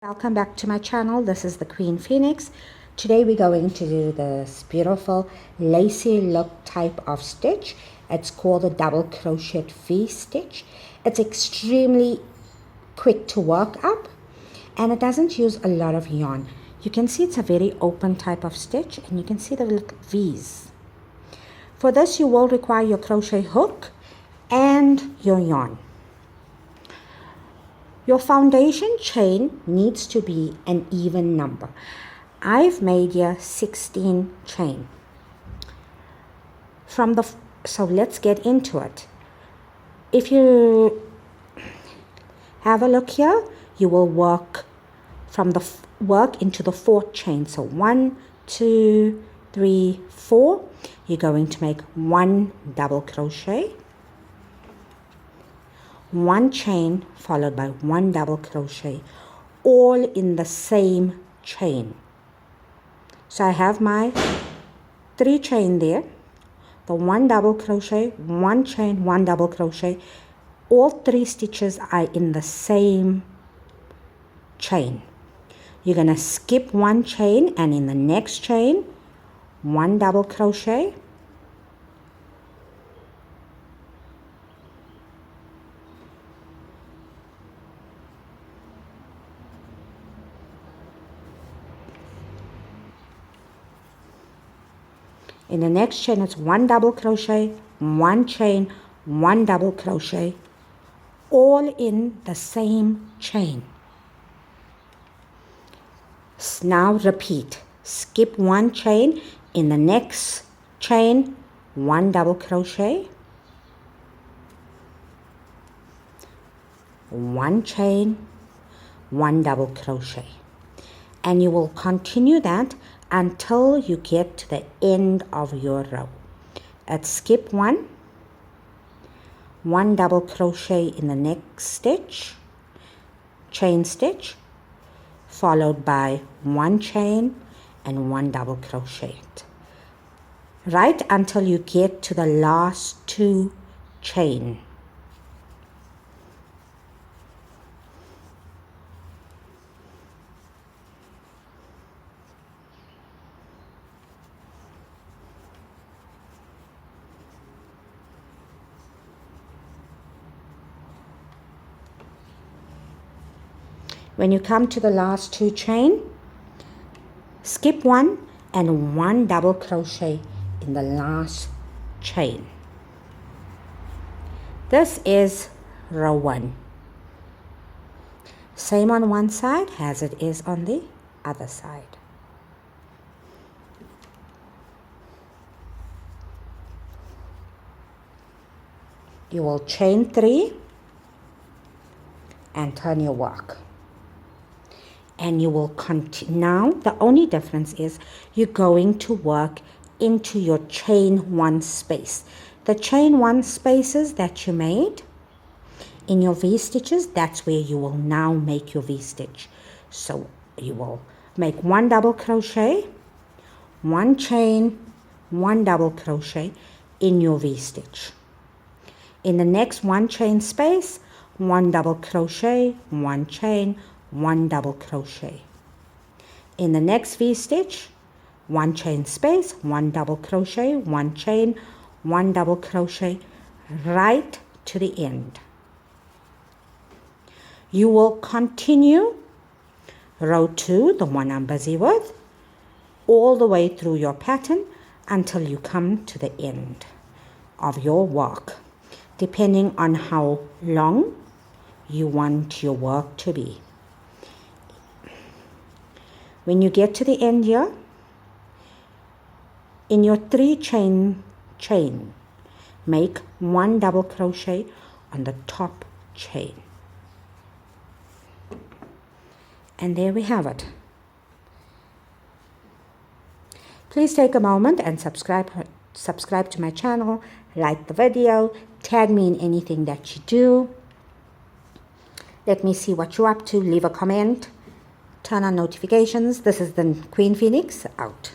Welcome back to my channel. This is the Queen Phoenix. Today we're going to do this beautiful lacy look type of stitch. It's called the Double Crochet V stitch. It's extremely quick to work up and it doesn't use a lot of yarn. You can see it's a very open type of stitch and you can see the little V's. For this you will require your crochet hook and your yarn. Your foundation chain needs to be an even number. I've made here 16 chain. So let's get into it. If you have a look here, you will work from the work into the fourth chain. So 1, 2, 3, 4. You're going to make 1 double crochet, 1 chain followed by 1 double crochet, all in the same chain. So I have my 3 chain there, the 1 double crochet, 1 chain, 1 double crochet. All 3 stitches are in the same chain. You're going to skip 1 chain and in the next chain 1 double crochet, in the next chain it's 1 double crochet, 1 chain, 1 double crochet, all in the same chain. Now repeat. Skip 1 chain, in the next chain 1 double crochet, 1 chain, 1 double crochet, and you will continue that until you get to the end of your row. Skip 1 double crochet in the next stitch, chain stitch, followed by 1 chain and 1 double crochet, right until you get to the last 2 chain. When you come to the last 2 chain, skip 1 and 1 double crochet in the last chain. This is row 1. Same on one side as it is on the other side. You will chain 3 and turn your work. And you will continue. Now the only difference is you're going to work into your chain 1 space. The chain 1 spaces that you made in your V stitches, that's where you will now make your V stitch. So you will make 1 double crochet, 1 chain, 1 double crochet in your V stitch. In the next 1 chain space, 1 double crochet, 1 chain, 1 double crochet. In the next V stitch, 1 chain space, 1 double crochet, 1 chain, 1 double crochet, right to the end. You will continue row 2, the one I'm busy with, all the way through your pattern until you come to the end of your work, depending on how long you want your work to be. When you get to the end here, in your 3 chain, make 1 double crochet on the top chain. And there we have it. Please take a moment and subscribe to my channel, like the video, tag me in anything that you do. Let me see what you're up to, leave a comment. Turn on notifications. This is the Queen Phoenix out.